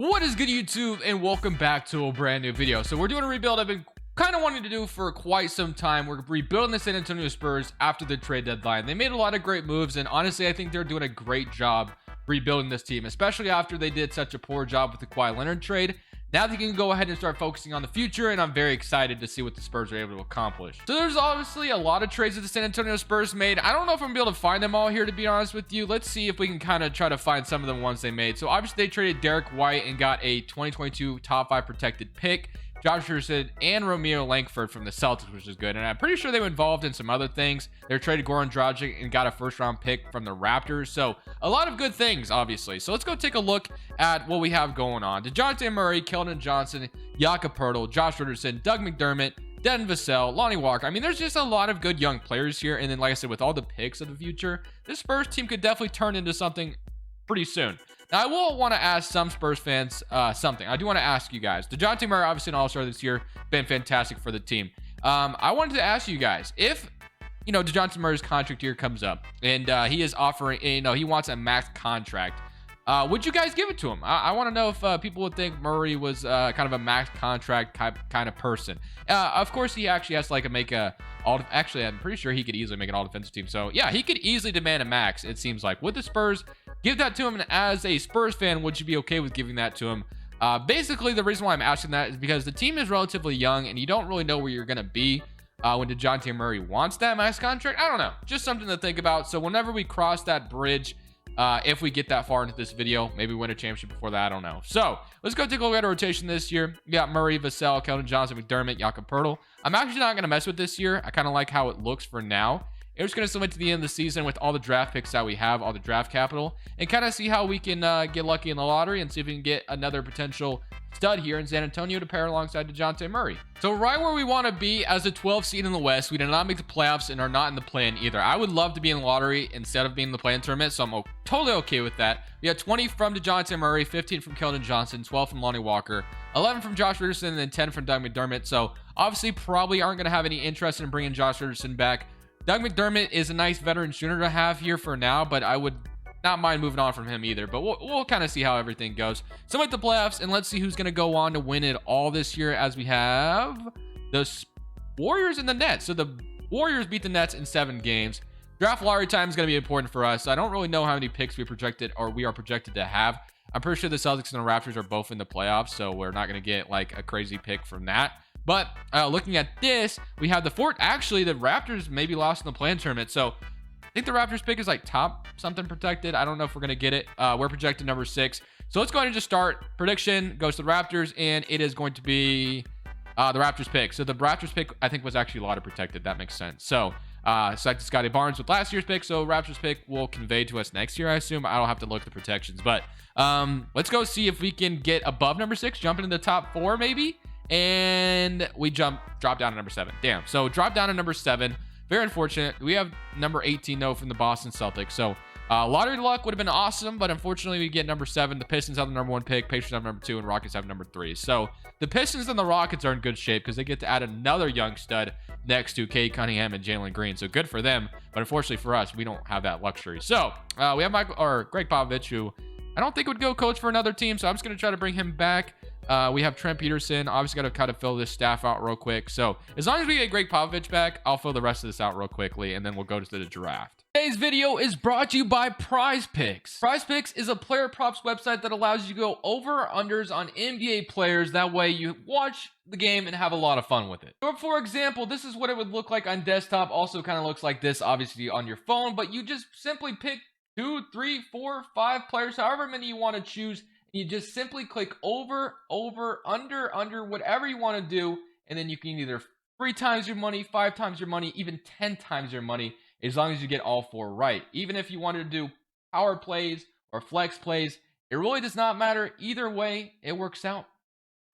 What is good, YouTube, and welcome back to a brand new video. So we're doing a rebuild I've been kind of wanting to do for quite some time. We're rebuilding the San Antonio Spurs after the trade deadline. They made a lot of great moves, and honestly I think they're doing a great job rebuilding this team, especially after they did such a poor job with the Kawhi Leonard trade. Now they can go ahead and start focusing on the future, and I'm very excited to see what the Spurs are able to accomplish. So there's obviously a lot of trades that the San Antonio Spurs made. I don't know if I'm gonna be able to find them all here, to be honest with you. Let's see if we can kind of try to find some of the ones they made. So obviously they traded Derek White and got a 2022 top 5 protected pick, Josh Richardson, and Romeo Langford from the Celtics, which is good. And I'm pretty sure they were involved in some other things. They traded Goran Dragic and got a first-round pick from the Raptors. So a lot of good things, obviously. So let's go take a look at what we have going on. DeJounte Murray, Keldon Johnson, Jakob Poeltl, Josh Richardson, Doug McDermott, Devin Vassell, Lonnie Walker. I mean, there's just a lot of good young players here. And then, like I said, with all the picks of the future, this Spurs team could definitely turn into something pretty soon. Now, I will want to ask some Spurs fans something. I do want to ask you guys. DeJounte Murray, obviously an all-star this year, been fantastic for the team. I wanted to ask you guys, if, DeJounte Murray's contract year comes up and he is offering, he wants a max contract, would you guys give it to him? I want to know if people would think Murray was kind of a max contract kind of person. Of course, he actually has to make actually, I'm pretty sure he could easily make an all-defensive team. So, yeah, he could easily demand a max, it seems like. Would the Spurs give that to him? And as a Spurs fan, would you be okay with giving that to him? Basically, the reason why I'm asking that is because the team is relatively young, and you don't really know where you're going to be when DeJounte Murray wants that max contract. I don't know. Just something to think about. So whenever we cross that bridge, if we get that far into this video, maybe win a championship before that, I don't know. So let's go take a look at our rotation this year. We got Murray, Vassell, Keldon Johnson, McDermott, Jakob Poeltl. I'm actually not going to mess with this year. I kind of like how it looks for now. We're just going to submit to the end of the season with all the draft picks that we have, all the draft capital, and kind of see how we can get lucky in the lottery and see if we can get another potential stud here in San Antonio to pair alongside DeJounte Murray. So right where we want to be as a 12 seed in the West. We did not make the playoffs and are not in the play-in either. I would love to be in the lottery instead of being in the play-in tournament, so I'm totally okay with that. We have 20 from DeJounte Murray, 15 from Keldon Johnson, 12 from Lonnie Walker, 11 from Josh Richardson, and then 10 from Doug McDermott. So obviously probably aren't going to have any interest in bringing Josh Richardson back. Doug McDermott is a nice veteran shooter to have here for now, but I would not mind moving on from him either. But we'll kind of see how everything goes. So with the playoffs, and let's see who's going to go on to win it all this year, as we have the Warriors and the Nets. So the Warriors beat the Nets in 7 games. Draft lottery time is going to be important for us. I don't really know how many picks we are projected to have. I'm pretty sure the Celtics and the Raptors are both in the playoffs, so we're not going to get like a crazy pick from that. But looking at this, we have the Raptors maybe lost in the play-in tournament. So I think the Raptors pick is like top something protected. I don't know if we're going to get it. We're projected number 6. So let's go ahead and just start. Prediction goes to the Raptors, and it is going to be the Raptors pick. So the Raptors pick, I think, was actually lottery protected. That makes sense. So selected Scotty Barnes with last year's pick. So Raptors pick will convey to us next year, I assume. I don't have to look at the protections. But let's go see if we can get above number 6, jump into the top 4 maybe. And we drop down to number 7. Damn. So drop down to number 7. Very unfortunate. We have number 18 though from the Boston Celtics. So lottery luck would have been awesome, but unfortunately we get number 7. The Pistons have the number 1 pick, Pacers have number 2, and Rockets have number 3. So the Pistons and the Rockets are in good shape because they get to add another young stud next to Cade Cunningham and Jalen Green. So good for them, but unfortunately for us, we don't have that luxury. So we have Greg Popovich, who I don't think would go coach for another team. So I'm just going to try to bring him back. We have Trent Peterson. Obviously got to kind of fill this staff out real quick. So as long as we get Greg Popovich back, I'll fill the rest of this out real quickly, and then we'll go to the draft. Today's video is brought to you by Prize Picks. Prize Picks is a player props website that allows you to go over or unders on NBA players. That way you watch the game and have a lot of fun with it. So for example, this is what it would look like on desktop. Also kind of looks like this, obviously, on your phone, but you just simply pick 2, 3, 4, 5 players, however many you want to choose. You just simply click over, under, whatever you want to do. And then you can either 3 times your money, 5 times your money, even 10 times your money, as long as you get all 4 right. Even if you wanted to do power plays or flex plays, it really does not matter. Either way, it works out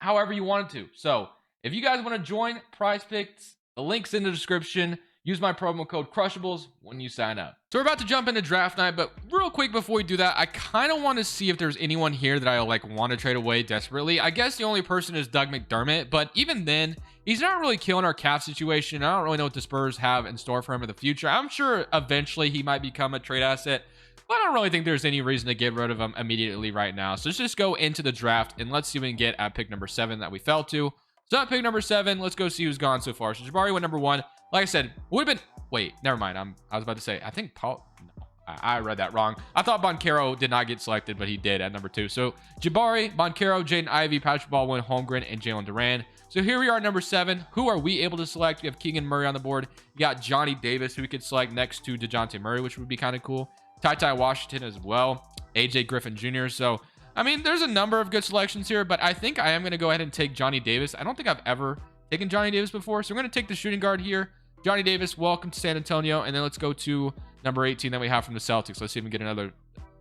however you want it to. So if you guys want to join Prize Picks, the link's in the description. Use my promo code Crushables when you sign up. So we're about to jump into draft night, but real quick before we do that, I kind of want to see if there's anyone here that I want to trade away desperately. I guess the only person is Doug McDermott, but even then, he's not really killing our cap situation. I don't really know what the Spurs have in store for him in the future. I'm sure eventually he might become a trade asset, But I don't really think there's any reason to get rid of him immediately right now. So let's just go into the draft and let's see what we can get at pick number 7 that we fell to. So at pick number 7, let's go see who's gone so far. So Jabari went number 1. Like I said, would have been... Wait, never mind. I was about to say, I think Paul... No, I read that wrong. I thought Boncaro did not get selected, but he did at number 2. So Jabari, Boncaro, Jaden Ivey, Patrick Baldwin, Holmgren, and Jalen Duran. So here we are at number 7. Who are we able to select? We have Keegan Murray on the board. You got Johnny Davis, who we could select next to DeJounte Murray, which would be kind of cool. Ty Washington as well. AJ Griffin Jr. So, I mean, there's a number of good selections here, but I think I am going to go ahead and take Johnny Davis. I don't think I've ever taken Johnny Davis before, so I'm going to take the shooting guard here. Johnny Davis, welcome to San Antonio. And then let's go to number 18 that we have from the Celtics. Let's see if we can get another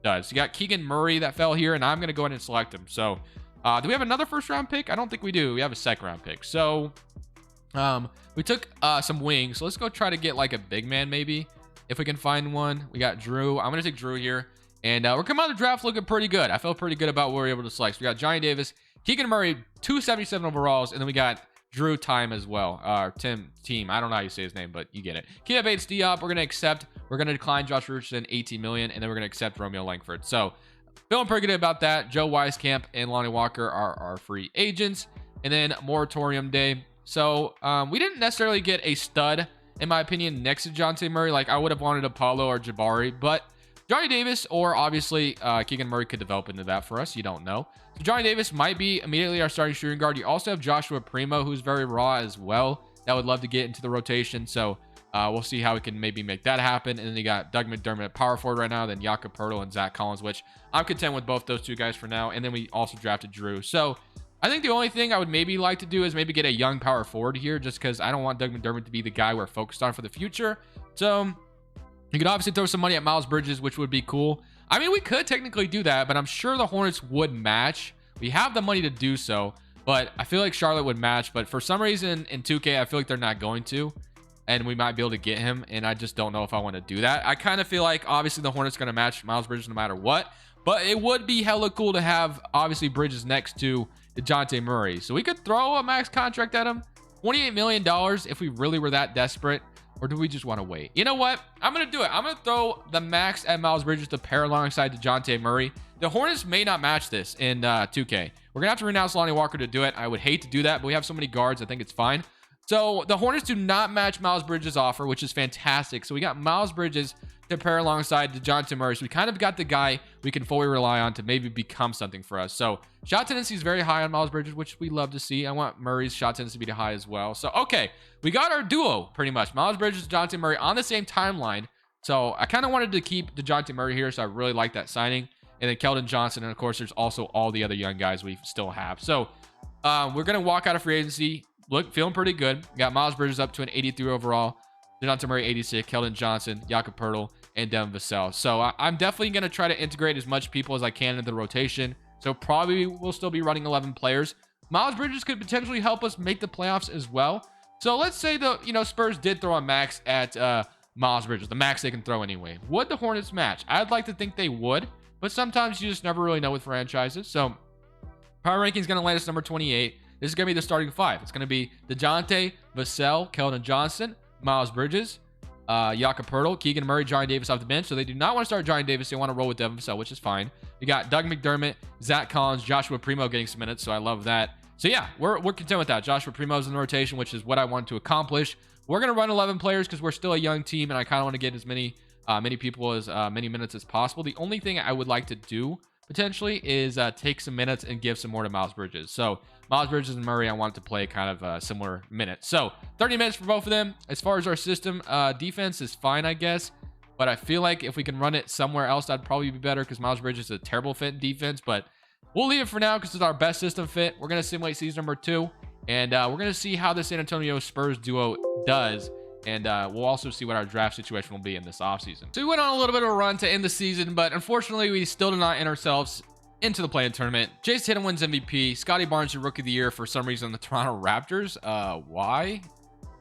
dud. So you got Keegan Murray that fell here, and I'm going to go ahead and select him. So, do we have another first-round pick? I don't think we do. We have a second-round pick. So, we took some wings. So let's go try to get like a big man maybe. If we can find one. We got Drew. I'm going to take Drew here. And we're coming out of the draft looking pretty good. I felt pretty good about what we were able to select. So we got Johnny Davis, Keegan Murray, 277 overalls. And then we got Drew Time as well. Team. I don't know how you say his name, but you get it. Kia Bates Diop, we're going to accept. We're going to decline Josh Richardson, 18 million. And then we're going to accept Romeo Langford. So feeling pretty good about that. Joe Wieskamp and Lonnie Walker are our free agents. And then Moratorium Day. So we didn't necessarily get a stud, in my opinion, next to DeJounte Murray. Like, I would have wanted Apollo or Jabari, but Johnny Davis or obviously Keegan Murray could develop into that for us. You don't know. So Johnny Davis might be immediately our starting shooting guard. You also have Joshua Primo, who's very raw as well. That would love to get into the rotation. So we'll see how we can maybe make that happen. And then you got Doug McDermott at power forward right now, then Jakob Poeltl and Zach Collins, which I'm content with both those two guys for now. And then we also drafted Drew. So I think the only thing I would maybe like to do is maybe get a young power forward here, just because I don't want Doug McDermott to be the guy we're focused on for the future. So you could obviously throw some money at Miles Bridges, which would be cool. I mean, we could technically do that, but I'm sure the Hornets would match. We have the money to do so, but I feel like Charlotte would match. But for some reason in 2K, I feel like they're not going to, and we might be able to get him, and I just don't know if I want to do that. I kind of feel like obviously the Hornets going to match Miles Bridges no matter what, but it would be hella cool to have obviously Bridges next to DeJounte Murray. So we could throw a max contract at him, $28 million if we really were that desperate. Or do we just want to wait? You know what? I'm going to do it. I'm going to throw the max at Miles Bridges to pair alongside DeJounte Murray. The Hornets may not match this in 2K. We're going to have to renounce Lonnie Walker to do it. I would hate to do that, but we have so many guards. I think it's fine. So the Hornets do not match Miles Bridges' offer, which is fantastic. So we got Miles Bridges to pair alongside DeJounte Murray. So we kind of got the guy we can fully rely on to maybe become something for us. So shot tendency is very high on Miles Bridges, which we love to see. I want Murray's shot tendency to be high as well. So, okay, we got our duo pretty much. Miles Bridges, DeJounte Murray on the same timeline. So I kind of wanted to keep DeJounte Murray here, so I really like that signing. And then Keldon Johnson, and of course, there's also all the other young guys we still have. So we're going to walk out of free agency. Look, feeling pretty good. Got Miles Bridges up to an 83 overall. DeJounte Murray, 86. Keldon Johnson, Jakob Poeltl, and Devin Vassell. So I'm definitely going to try to integrate as much people as I can into the rotation. So probably we'll still be running 11 players. Miles Bridges could potentially help us make the playoffs as well. So let's say the Spurs did throw a max at Miles Bridges, the max they can throw anyway. Would the Hornets match? I'd like to think they would, but sometimes you just never really know with franchises. So power ranking is going to land us number 28. This is going to be the starting 5. It's going to be DeJounte, Vassell, Keldon Johnson, Miles Bridges, Jakob Poeltl, Keegan Murray, Johnny Davis off the bench. So they do not want to start Johnny Davis. They want to roll with Devin Vassell, which is fine. You got Doug McDermott, Zach Collins, Joshua Primo getting some minutes, so I love that. So yeah, we're content with that. Joshua Primo's in the rotation, which is what I wanted to accomplish. We're going to run 11 players because we're still a young team, and I kind of want to get as many people as many minutes as possible. The only thing I would like to do potentially is take some minutes and give some more to Miles Bridges. So Miles Bridges and Murray, I want to play kind of similar minutes. So 30 minutes for both of them. As far as our system, defense is fine, I guess. But I feel like if we can run it somewhere else, that'd probably be better because Miles Bridges is a terrible fit in defense. But we'll leave it for now because it's our best system fit. We're going to simulate season number 2. And we're going to see how the San Antonio Spurs duo does. And we'll also see what our draft situation will be in this offseason. So we went on a little bit of a run to end the season, but unfortunately, we still did not enter ourselves into the play-in tournament. Jason Tatum wins MVP. Scotty Barnes, your Rookie of the Year for some reason. The Toronto Raptors. Why?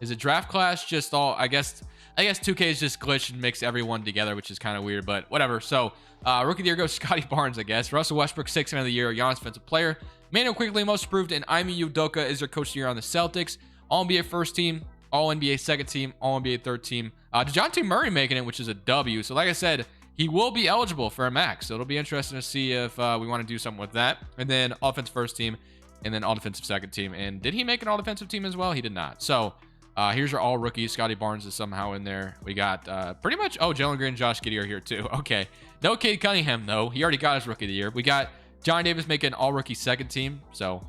Is it draft class just all? I guess 2K is just glitched and mixed everyone together, which is kind of weird, but whatever. So Rookie of the Year goes Scotty Barnes, I guess. Russell Westbrook, 6th Man of the Year. Giannis Defensive Player. Manuel Quickly, most improved, and Ime Udoka is your Coach of the Year on the Celtics. All NBA first team. All NBA second team, all NBA third team. DeJounte Murray making it, which is a W. So like I said, he will be eligible for a max. So it'll be interesting to see if we want to do something with that. And then offense first team, and then all defensive second team. And did he make an all defensive team as well? He did not. So here's your all rookies. Scotty Barnes is somehow in there. We got pretty much, oh, Jalen Green and Josh Giddey are here too. Okay. No Cade Cunningham, though. He already got his rookie of the year. We got John Davis making all rookie second team. So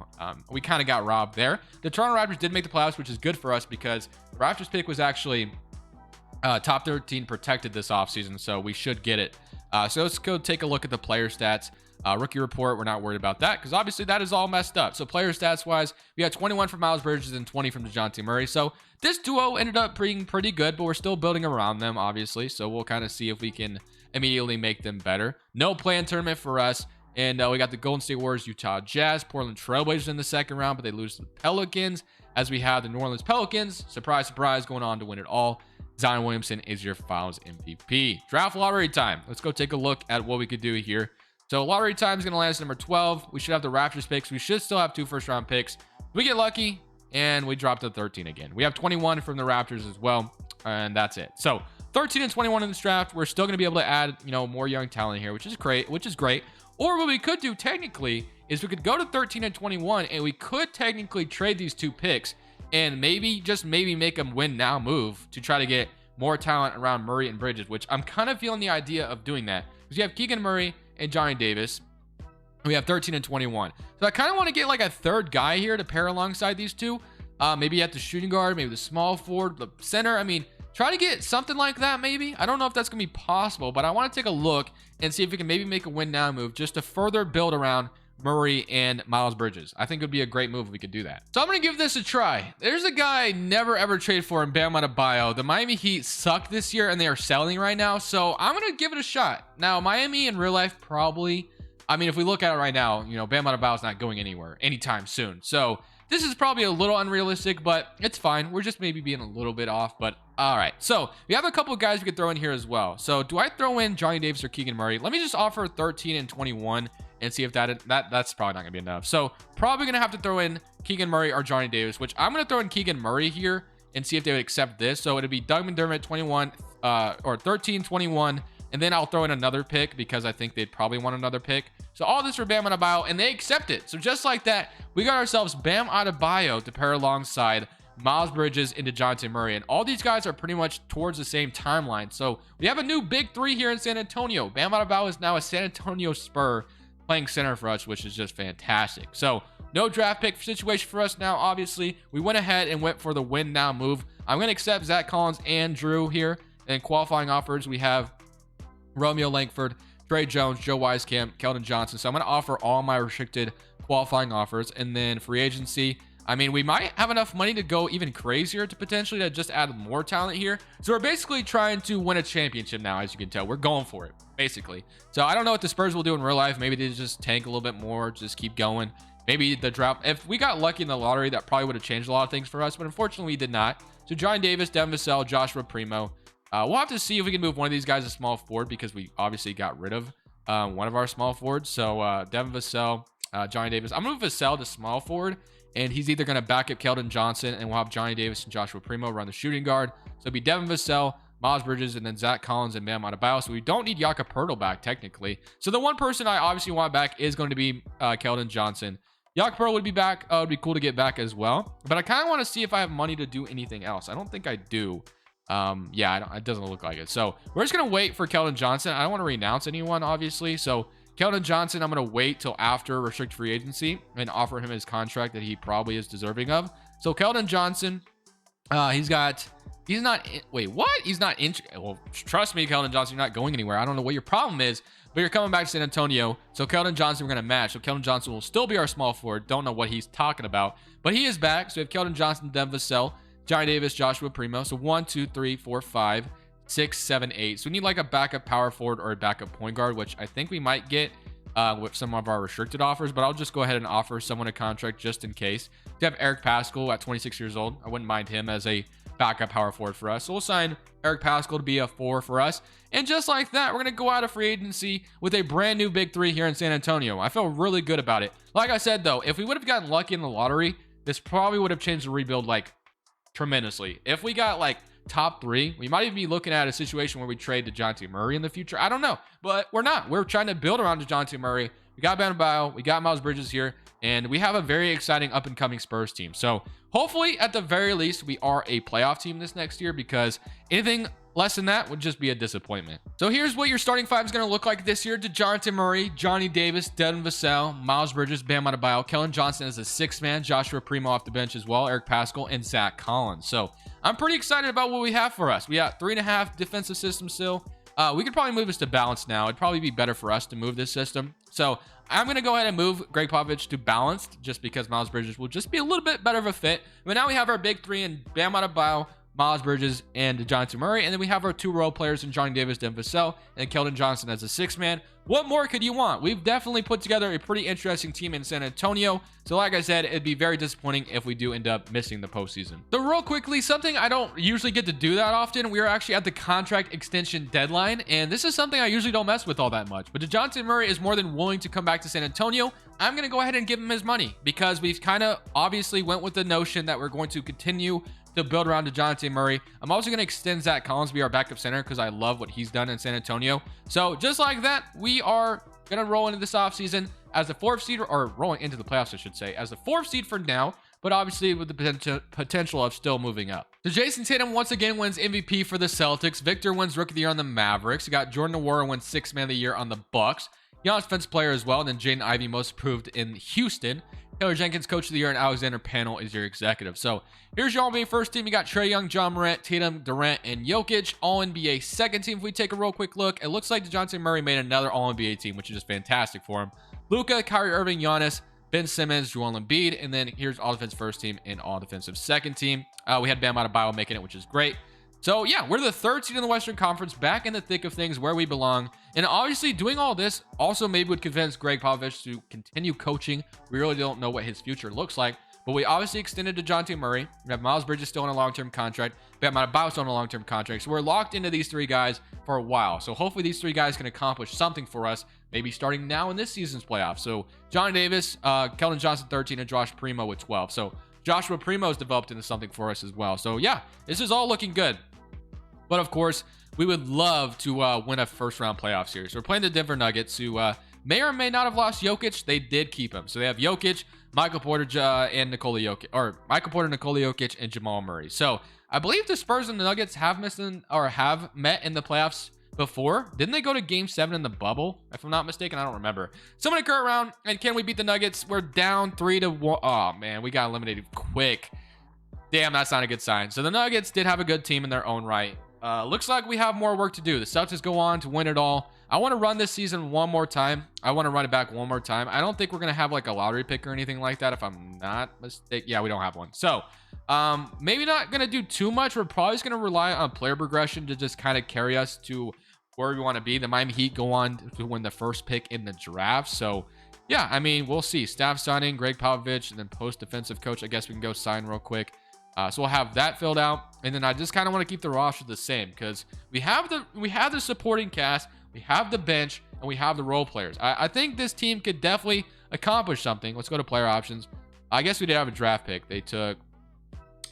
we kind of got robbed there. The Toronto Raptors did make the playoffs, which is good for us because the Raptors pick was actually top 13 protected this offseason. So we should get it. So let's go take a look at the player stats. Rookie report, we're not worried about that because obviously that is all messed up. So player stats wise, we got 21 from Miles Bridges and 20 from DeJounte Murray. So this duo ended up being pretty good, but we're still building around them, obviously. So we'll kind of see if we can immediately make them better. No play-in tournament for us. And we got the Golden State Warriors, Utah Jazz, Portland Trailblazers in the second round, but they lose to the Pelicans. As we have the New Orleans Pelicans, surprise, surprise, going on to win it all. Zion Williamson is your Finals MVP. Draft lottery time. Let's go take a look at what we could do here. So lottery time is going to land us number 12. We should have the Raptors picks. We should still have 2 first-round picks. We get lucky, and we drop to 13 again. We have 21 from the Raptors as well, and that's it. So 13 and 21 in this draft. We're still going to be able to add, more young talent here, which is great. Or what we could do technically is we could go to 13 and 21, and we could technically trade these 2 picks and maybe, just maybe, make them win now move to try to get more talent around Murray and Bridges, which I'm kind of feeling the idea of doing that. Because you have Keegan Murray and Johnny Davis. We have 13 and 21. So I kind of want to get like a third guy here to pair alongside these 2. Maybe at the shooting guard, maybe the small forward, the center. I mean, try to get something like that maybe. I don't know if that's going to be possible, but I want to take a look and see if we can maybe make a win now move just to further build around Murray and Miles Bridges. I think it would be a great move if we could do that. So I'm going to give this a try. There's a guy I never ever trade for in Bam Adebayo. The Miami Heat suck this year and they are selling right now. So I'm going to give it a shot. Now, Miami in real life probably, I mean, if we look at it right now, Bam Adebayo is not going anywhere anytime soon. So this is probably a little unrealistic, but it's fine. We're just maybe being a little bit off, but all right. So we have a couple of guys we could throw in here as well. So do I throw in Johnny Davis or Keegan Murray? Let me just offer 13 and 21 and see if that's probably not gonna be enough. So probably gonna have to throw in Keegan Murray or Johnny Davis, which I'm gonna throw in Keegan Murray here and see if they would accept this. So it'd be Doug McDermott 21 or 13, 21, and then I'll throw in another pick because I think they'd probably want another pick. So all this for Bam Adebayo, and they accept it. So just like that, we got ourselves Bam Adebayo to pair alongside Miles Bridges and DeJounte Murray. And all these guys are pretty much towards the same timeline. So we have a new big 3 here in San Antonio. Bam Adebayo is now a San Antonio Spur playing center for us, which is just fantastic. So no draft pick situation for us now. Obviously, we went ahead and went for the win now move. I'm going to accept Zach Collins and Drew here. And qualifying offers, we have Romeo Langford, Trey Jones, Joe Wieskamp, Keldon Johnson. So I'm going to offer all my restricted qualifying offers. And then free agency, I mean, we might have enough money to go even crazier to potentially to just add more talent here. So we're basically trying to win a championship now, as you can tell. We're going for it, basically. So I don't know what the Spurs will do in real life. Maybe they just tank a little bit more, just keep going. Maybe the draft, if we got lucky in the lottery, that probably would have changed a lot of things for us. But unfortunately, we did not. So John Davis, Devin Vassell, Joshua Primo. We'll have to see if we can move one of these guys to small forward because we obviously got rid of one of our small forwards. So Devin Vassell, Johnny Davis. I'm going to move Vassell to small forward, and he's either going to back up Keldon Johnson, and we'll have Johnny Davis and Joshua Primo run the shooting guard. So it'll be Devin Vassell, Miles Bridges, and then Zach Collins and Bam Adebayo. So we don't need Jakob Poeltl back technically. So the one person I obviously want back is going to be Keldon Johnson. Jakob Poeltl would be back. It would be cool to get back as well. But I kind of want to see if I have money to do anything else. I don't think I do. Yeah, it doesn't look like it. So we're just going to wait for Keldon Johnson. I don't want to renounce anyone, obviously. So Keldon Johnson, I'm going to wait till after restricted free agency and offer him his contract that he probably is deserving of. So Keldon Johnson, he's not, wait, what? He's not in, well, trust me, Keldon Johnson, you're not going anywhere. I don't know what your problem is, but you're coming back to San Antonio. So Keldon Johnson, we're going to match. So Keldon Johnson will still be our small forward. Don't know what he's talking about, but he is back. So we have Keldon Johnson, Devin Vassell, Johnny Davis, Joshua Primo. So 1, 2, 3, 4, 5, 6, 7, 8. So we need like a backup power forward or a backup point guard, which I think we might get with some of our restricted offers, but I'll just go ahead and offer someone a contract just in case. We have Eric Paschall at 26 years old. I wouldn't mind him as a backup power forward for us. So we'll sign Eric Paschall to be a 4 for us. And just like that, we're going to go out of free agency with a brand new big 3 here in San Antonio. I feel really good about it. Like I said, though, if we would have gotten lucky in the lottery, this probably would have changed the rebuild like tremendously. If we got like top 3. We might even be looking at a situation where we trade DeJounte Murray in the future. I don't know, but we're not. We're trying to build around DeJounte Murray. We got Bam Adebayo, we got Miles Bridges here, and we have a very exciting up-and-coming Spurs team. So hopefully, at the very least, we are a playoff team this next year, because anything less than that would just be a disappointment. So here's what your starting 5 is going to look like this year. DeJounte Murray, Johnny Davis, Devin Vassell, Miles Bridges, Bam Adebayo, Keldon Johnson as a 6th man, Joshua Primo off the bench as well, Eric Paschall, and Zach Collins. So I'm pretty excited about what we have for us. We got 3.5 defensive systems still. We could probably move this to balanced now. It'd probably be better for us to move this system. So I'm going to go ahead and move Greg Popovich to balanced, just because Miles Bridges will just be a little bit better of a fit. But now we have our big 3 in Bam Adebayo, Miles Bridges, and DeJounte Murray. And then we have our 2 role players in Johnny Davis, Devin Vassell, and Keldon Johnson as a 6th man. What more could you want? We've definitely put together a pretty interesting team in San Antonio. So like I said, it'd be very disappointing if we do end up missing the postseason. So real quickly, something I don't usually get to do that often. We are actually at the contract extension deadline, and this is something I usually don't mess with all that much. But DeJounte Murray is more than willing to come back to San Antonio. I'm going to go ahead and give him his money, because we've kind of obviously went with the notion that we're going to continue to build around DeJounte Murray. I'm also going to extend Zach Collins to be our backup center, because I love what he's done in San Antonio. So just like that, we are going to roll into this offseason as the 4th seed, or rolling into the playoffs, I should say, as the 4th seed for now, but obviously with the potential of still moving up. So Jason Tatum once again wins MVP for the Celtics. Victor wins Rookie of the Year on the Mavericks. You got Jordan Nwora wins 6th Man of the Year on the Bucks. Young Defense Player as well. And then Jaden Ivey most improved in Houston. Taylor Jenkins Coach of the Year, and Alexander Panel is your executive. So here's your All-NBA first team. You got Trae Young, John Morant, Tatum, Durant, and Jokic. All-NBA second team. If we take a real quick look, it looks like DeJounte Murray made another All-NBA team, which is just fantastic for him. Luka, Kyrie Irving, Giannis, Ben Simmons, Joel Embiid, and then here's All-Defense first team and All-Defensive second team. We had Bam Adebayo making it, which is great. So yeah, we're the 3rd seed in the Western Conference, back in the thick of things where we belong. And obviously doing all this also maybe would convince Greg Popovich to continue coaching. We really don't know what his future looks like, but we obviously extended DeJounte Murray. We have Miles Bridges still on a long-term contract. Bam Adebayo still on a long-term contract. So we're locked into these 3 guys for a while. So hopefully these 3 guys can accomplish something for us, maybe starting now in this season's playoffs. So Johnny Davis, Keldon Johnson 13, and Josh Primo with 12. So Joshua Primo has developed into something for us as well. So yeah, this is all looking good. But of course, we would love to win a first-round playoff series. So we're playing the Denver Nuggets, who may or may not have lost Jokic. They did keep him. So they have Jokic, Michael Porter, and Nikola Jokic, or Michael Porter, Nikola Jokic, and Jamal Murray. So I believe the Spurs and the Nuggets have met in the playoffs before. Didn't they go to Game 7 in the bubble? If I'm not mistaken, I don't remember. Someone in current round, and can we beat the Nuggets? We're down 3-1. Oh man, we got eliminated quick. Damn, that's not a good sign. So the Nuggets did have a good team in their own right. Looks like we have more work to do. The Celtics go on to win it all. I want to run this season one more time. I want to run it back one more time. I don't think we're going to have like a lottery pick or anything like that, if I'm not mistaken. Yeah, we don't have one. So maybe not going to do too much. We're probably just going to rely on player progression to just kind of carry us to where we want to be. The Miami Heat go on to win the first pick in the draft. So yeah, I mean, we'll see. Staff signing, Greg Popovich, and then post defensive coach. I guess we can go sign real quick. So we'll have that filled out, and then I just kind of want to keep the roster the same, because we have the supporting cast, we have the bench, and we have the role players. I think this team could definitely accomplish something. Let's go to player options. I guess we did have a draft pick. They took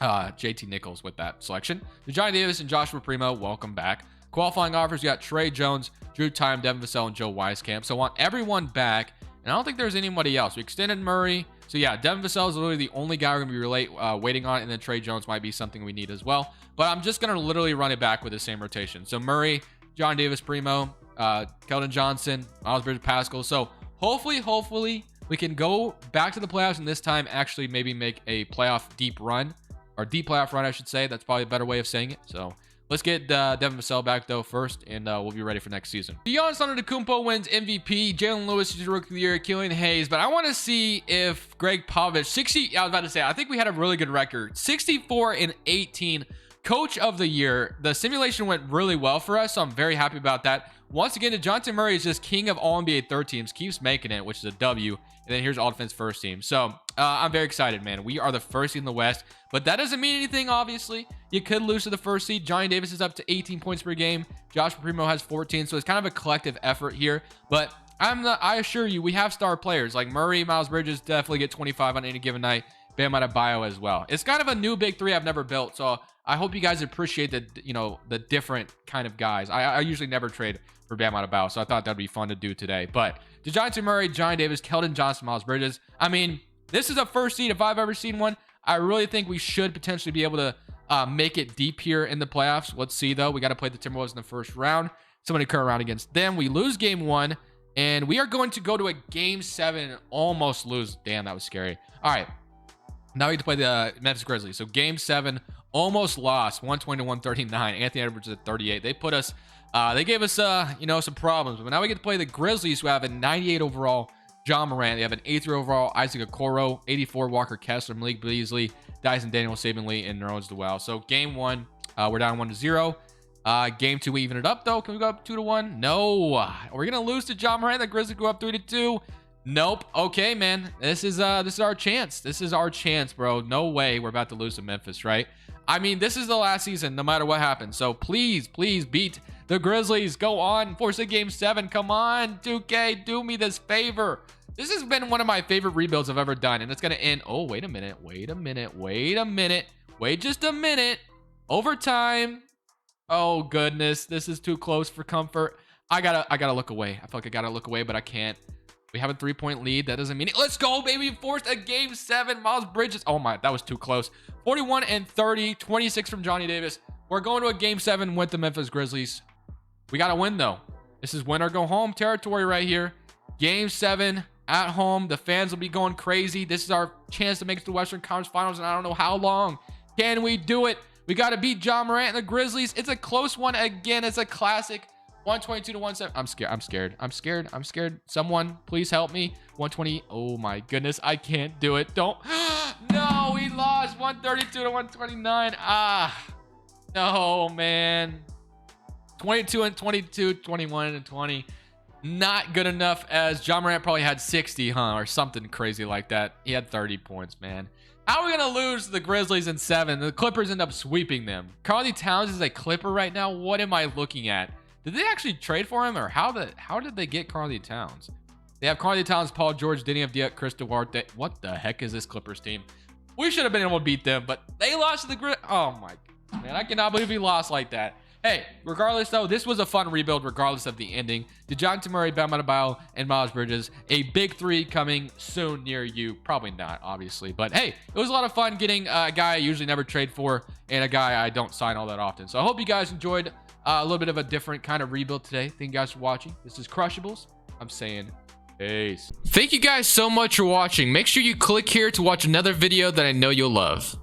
JT Nichols with that selection. Johnny Davis and Joshua Primo, welcome back. Qualifying offers, you got Trey Jones, Drew Time, Devin Vassell, and Joe Wieskamp. So I want everyone back, and I don't think there's anybody else. We extended Murray. So yeah, Devin Vassell is literally the only guy we're going to be waiting on, and then Trey Jones might be something we need as well. But I'm just going to literally run it back with the same rotation. So Murray, John Davis, Primo, Keldon Johnson, Miles Bridges, Paschall. So hopefully we can go back to the playoffs, and this time actually maybe make a playoff deep run, or deep playoff run, I should say. That's probably a better way of saying it. So let's get Devin Vassell back, though, first, and we'll be ready for next season. Giannis Antetokounmpo wins MVP. Jalen Lewis is Rookie of the Year. Killian Hayes. But I want to see if Greg Popovich, I was about to say, I think we had a really good record. 64-18, Coach of the Year. The simulation went really well for us, so I'm very happy about that. Once again, DeJounte Murray is just king of all NBA third teams. Keeps making it, which is a W. And then here's all defense first team. So I'm very excited, man. We are the first seed in the West, but that doesn't mean anything, obviously. You could lose to the first seed. Johnny Davis is up to 18 points per game. Josh Primo has 14, so it's kind of a collective effort here. But I assure you, we have star players like Murray, Miles Bridges definitely get 25 on any given night. Bam Adebayo as well. It's kind of a new big three I've never built, so I hope you guys appreciate the, the different kind of guys. I usually never trade for Bam Adebayo, so I thought that'd be fun to do today. But DeJounte Murray, Johnny Davis, Keldon Johnson, Miles Bridges. I mean, this is a first seed if I've ever seen one. I really think we should potentially be able to make it deep here in the playoffs. Let's see, though. We got to play the Timberwolves in the first round. Somebody current round against them. We lose game 1, and we are going to go to a game 7 and almost lose. Damn, that was scary. All right. Now we get to play the Memphis Grizzlies. So game 7, almost lost, 120 to 139. Anthony Edwards at 38. They put us, they gave us, some problems. But now we get to play the Grizzlies, who have a 98 overall John Morant. They have an 83 overall Isaac Okoro, 84 Walker Kessler, Malik Beasley, Dyson Daniel, Saban Lee, and Nerlens Noel. So game 1, we're down 1-0. Game 2, we even it up though. Can we go up 2-1? No. We're gonna lose to John Morant. The Grizzlies go up 3-2. Nope. Okay, man. This is our chance. This is our chance, bro. No way we're about to lose to Memphis, right? I mean, this is the last season, no matter what happens. So please beat the Grizzlies. Go on, force a game 7. Come on, 2K, do me this favor. This has been one of my favorite rebuilds I've ever done, and it's gonna end. Oh, wait a minute. Wait just a minute. Overtime. Oh goodness, this is too close for comfort. I gotta look away. I feel like I gotta look away, but I can't. We have a 3-point lead. That doesn't mean it. Let's go, baby. Forced a game 7. Miles Bridges. Oh my, that was too close. 41 and 30, 26 from Johnny Davis. We're going to a game 7 with the Memphis Grizzlies. We gotta win though. This is win or go home territory right here. Game 7 at home. The fans will be going crazy. This is our chance to make it to the Western Conference Finals, and I don't know how long. Can we do it? We got to beat John Morant and the Grizzlies. It's a close one again. It's a classic. 122 to 117. I'm scared. Someone please help me. 120. Oh my goodness. I can't do it. Don't. No, we lost 132 to 129. No, man. 22 and 22, 21 and 20. Not good enough, as John Morant probably had 60, or something crazy like that. He had 30 points, man. How are we gonna lose to the Grizzlies in 7? The Clippers end up sweeping them. Karl Towns is a Clipper right now. What am I looking at? Did they actually trade for him, or how did they get Karl Towns? They have Karl Towns, Paul George, Deni Avdija, Chris Duarte. What the heck is this Clippers team? We should have been able to beat them, but they lost to the Grizzlies. Oh my man, I cannot believe we lost like that. Hey, regardless though, this was a fun rebuild regardless of the ending. DeJounte Murray, Bam Adebayo, and Miles Bridges. A big 3 coming soon near you. Probably not, obviously. But hey, it was a lot of fun getting a guy I usually never trade for and a guy I don't sign all that often. So I hope you guys enjoyed a little bit of a different kind of rebuild today. Thank you guys for watching. This is Crushables. I'm saying peace. Thank you guys so much for watching. Make sure you click here to watch another video that I know you'll love.